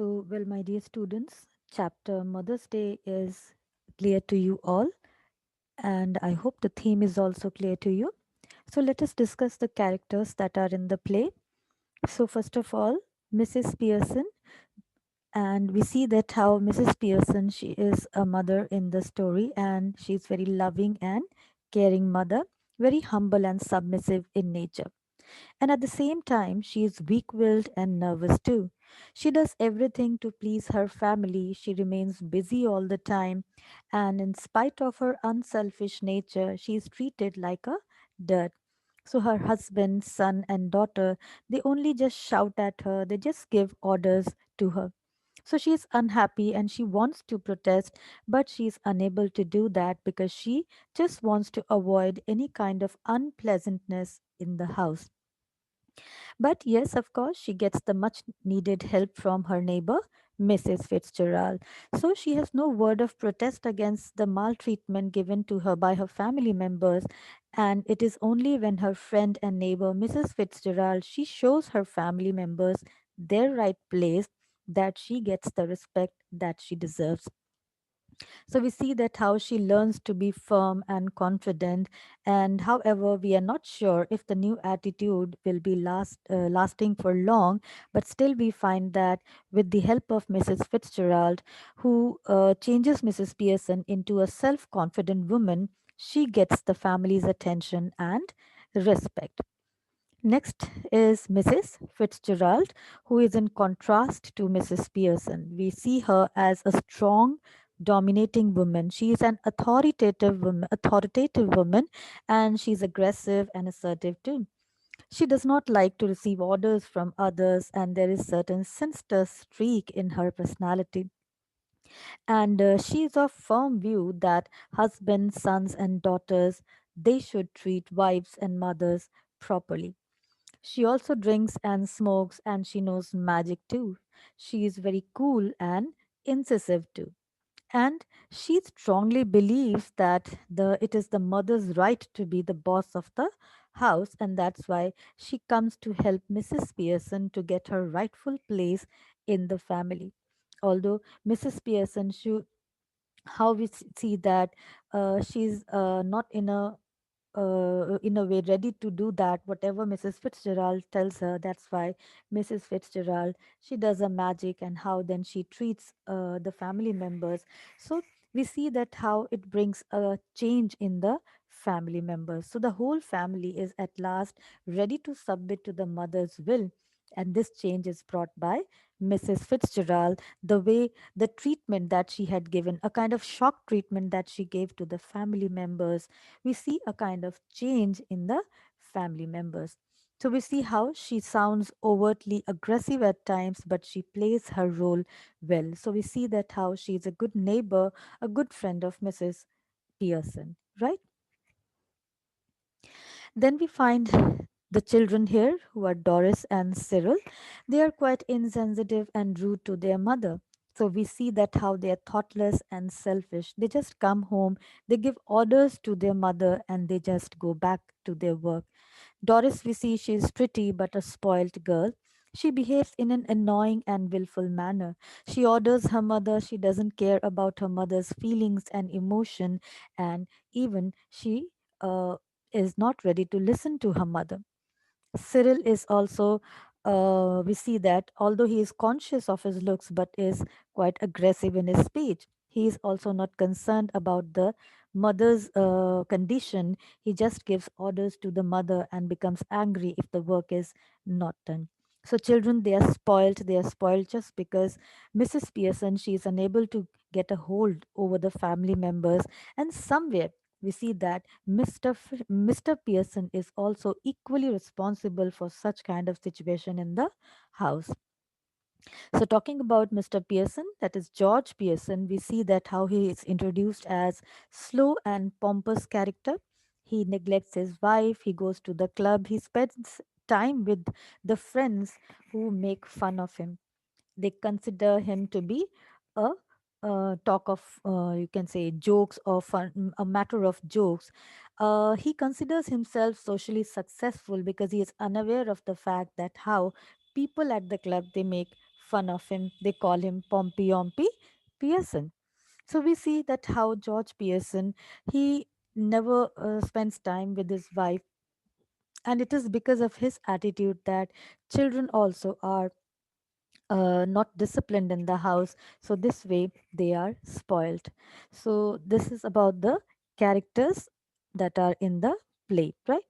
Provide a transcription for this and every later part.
My dear students, chapter Mother's Day is clear to you all, and I hope the theme is also clear to you. So, let us discuss the characters that are in the play. First of all, Mrs. Pearson, and we see that how Mrs. Pearson, she is a mother in the story, and she's very loving and caring mother, very humble and submissive in nature. And at the same time, she is weak willed and nervous too. She does everything to please her family. She remains busy all the time. And in spite of her unselfish nature, she is treated like a dirt. So her husband, son, and daughter, they only just shout at her, they just give orders to her. So she is unhappy and she wants to protest, but she is unable to do that because she just wants to avoid any kind of unpleasantness in the house. But yes, of course, she gets the much needed help from her neighbor, Mrs. Fitzgerald. So she has no word of protest against the maltreatment given to her by her family members. And it is only when her friend and neighbor, Mrs. Fitzgerald, she shows her family members their right place that she gets the respect that she deserves. So we see that how she learns to be firm and confident. And however, we are not sure if the new attitude will be lasting for long. But still, we find that with the help of Mrs. Fitzgerald, who changes Mrs. Pearson into a self-confident woman, she gets the family's attention and respect. Next is Mrs. Fitzgerald, who is in contrast to Mrs. Pearson. We see her as a strong, dominating woman. She is an authoritative woman, and she's aggressive and assertive too. She does not like to receive orders from others, and there is certain sinister streak in her personality. And she is of firm view that husbands, sons, and daughters they should treat wives and mothers properly. She also drinks and smokes, and she knows magic too. She is very cool and incisive too. And she strongly believes that it is the mother's right to be the boss of the house, and that's why she comes to help Mrs. Pearson to get her rightful place in the family. Although Mrs. Pearson, how we see that she's not in a way ready to do that whatever Mrs. Fitzgerald tells her. That's why Mrs. Fitzgerald, she does a magic, and how then she treats the family members. So we see that how it brings a change in the family members. So the whole family is at last ready to submit to the mother's will, and this change is brought by Mrs. Fitzgerald, the way the treatment that she had given, a kind of shock treatment that she gave to the family members, we see a kind of change in the family members. So we see how she sounds overtly aggressive at times, but she plays her role well. So we see that how she is a good neighbor, a good friend of Mrs. Pearson, right? Then we find the children here, who are Doris and Cyril. They are quite insensitive and rude to their mother. So we see that how they are thoughtless and selfish. They just come home, they give orders to their mother, and they just go back to their work. Doris, we see she is pretty but a spoilt girl. She behaves in an annoying and willful manner. She orders her mother, she doesn't care about her mother's feelings and emotion, and even she uh, is not ready to listen to her mother. Cyril is also, we see that although he is conscious of his looks but is quite aggressive in his speech, he is also not concerned about the mother's condition. He just gives orders to the mother and becomes angry if the work is not done. So children, they are spoiled just because Mrs. Pearson, she is unable to get a hold over the family members, and somewhere we see that Mr. Pearson is also equally responsible for such kind of situation in the house. So talking about Mr. Pearson, that is George Pearson, we see that how he is introduced as slow and pompous character. He neglects his wife, he goes to the club, he spends time with the friends who make fun of him. They consider him to be a talk of, you can say, jokes or fun, a matter of jokes. He considers himself socially successful because he is unaware of the fact that how people at the club they make fun of him. They call him Pompey Ompy Pearson. So we see that how George Pearson, he never spends time with his wife, and it is because of his attitude that children also are not disciplined in the house. So this way they are spoiled. So this is about the characters that are in the play, right?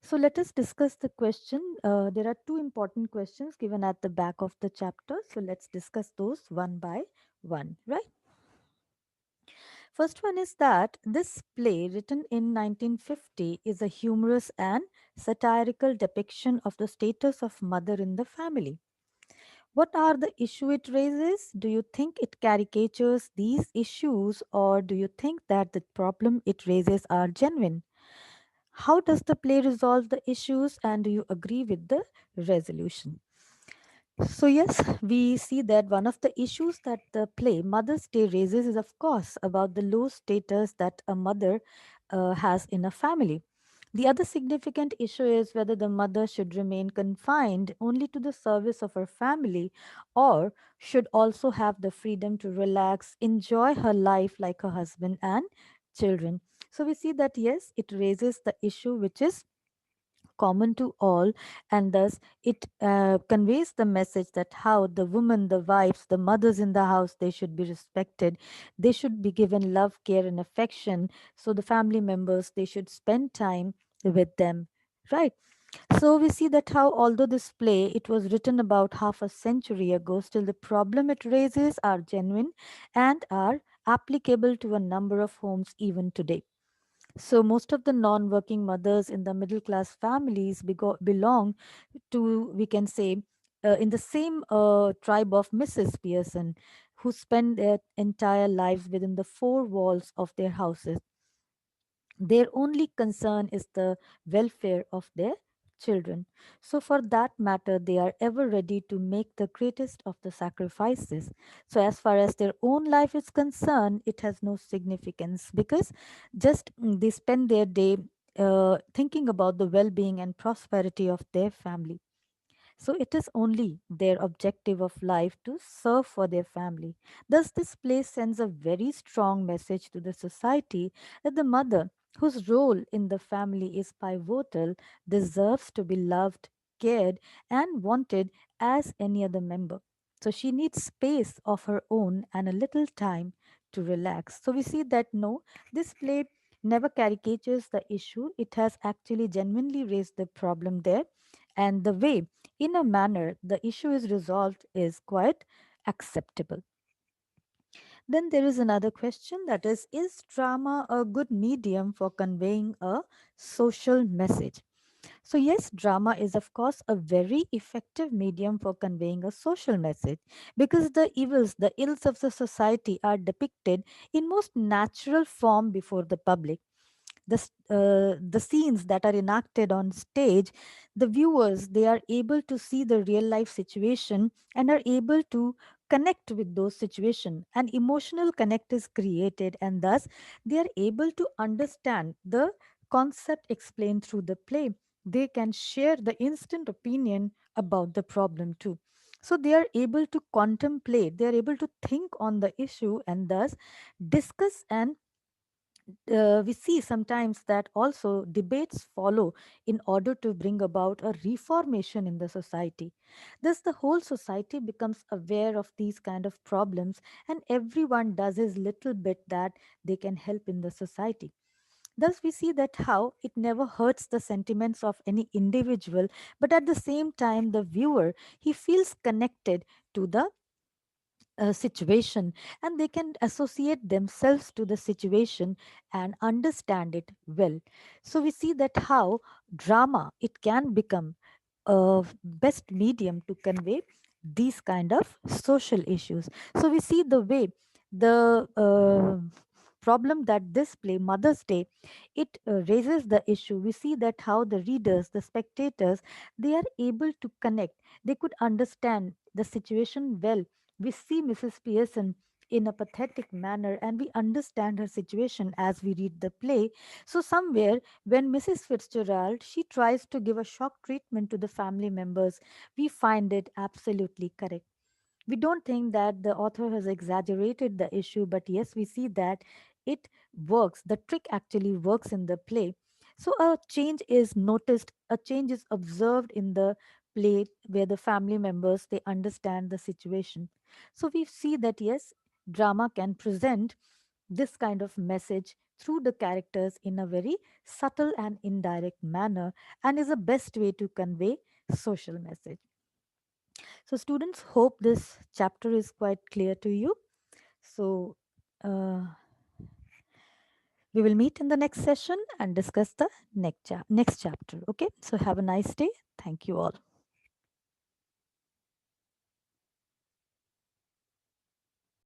So let us discuss the question. There are two important questions given at the back of the chapter. So let's discuss those one by one, right? First one is that this play, written in 1950, is a humorous and satirical depiction of the status of mother in the family. What are the issue it raises? Do you think it caricatures these issues, or do you think that the problem it raises are genuine? How does the play resolve the issues, and do you agree with the resolution? So, yes, we see that one of the issues that the play Mother's Day raises is, of course, about the low status that a mother has in a family. The other significant issue is whether the mother should remain confined only to the service of her family, or should also have the freedom to relax, enjoy her life like her husband and children. So, we see that, yes, it raises the issue which is common to all, and thus it conveys the message that how the women, the wives, the mothers in the house, they should be respected, they should be given love, care and affection. So the family members, they should spend time with them, right? So we see that how, although this play it was written about half a century ago, still the problem it raises are genuine and are applicable to a number of homes even today. So most of the non-working mothers in the middle class families belong to, we can say, in the same tribe of Mrs. Pearson, who spend their entire lives within the four walls of their houses. Their only concern is the welfare of their children. So, for that matter, they are ever ready to make the greatest of the sacrifices. So, as far as their own life is concerned, it has no significance, because just they spend their day thinking about the well being and prosperity of their family. So it is only their objective of life to serve for their family. Thus, this place sends a very strong message to the society that the mother, whose role in the family is pivotal, deserves to be loved, cared, and wanted as any other member. So she needs space of her own and a little time to relax. So we see that no, this play never caricatures the issue. It has actually genuinely raised the problem there, and the way in a manner the issue is resolved is quite acceptable. Then there is another question, that is drama a good medium for conveying a social message? So, yes, drama is, of course, a very effective medium for conveying a social message, because the evils, the ills of the society are depicted in most natural form before the public. The scenes that are enacted on stage, the viewers, they are able to see the real life situation and are able to connect with those situation. An emotional connect is created, and thus they are able to understand the concept explained through the play. They can share the instant opinion about the problem too. So they are able to contemplate, they are able to think on the issue, and thus discuss, and we see sometimes that also debates follow in order to bring about a reformation in the society. Thus, the whole society becomes aware of these kind of problems, and everyone does his little bit that they can help in the society. Thus, we see that how it never hurts the sentiments of any individual, but at the same time, the viewer, he feels connected to the situation, and they can associate themselves to the situation and understand it well. So we see that how drama it can become a best medium to convey these kind of social issues. So we see the way the problem that this play Mother's Day it raises the issue. We see that how the readers, the spectators, they are able to connect, they could understand the situation well. We see Mrs. Pearson, in a pathetic manner, and we understand her situation as we read the play. So somewhere when Mrs. Fitzgerald she tries to give a shock treatment to the family members, we find it absolutely correct. We don't think that the author has exaggerated the issue, but yes, we see that it works. The trick actually works in the play. So a change is noticed, a change is observed in the play where the family members they understand the situation. So we see that yes, drama can present this kind of message through the characters in a very subtle and indirect manner, and is the best way to convey social message. So, students, hope this chapter is quite clear to you. So, uh, we will meet in the next session and discuss the next chapter. Okay. So, have a nice day. Thank you all.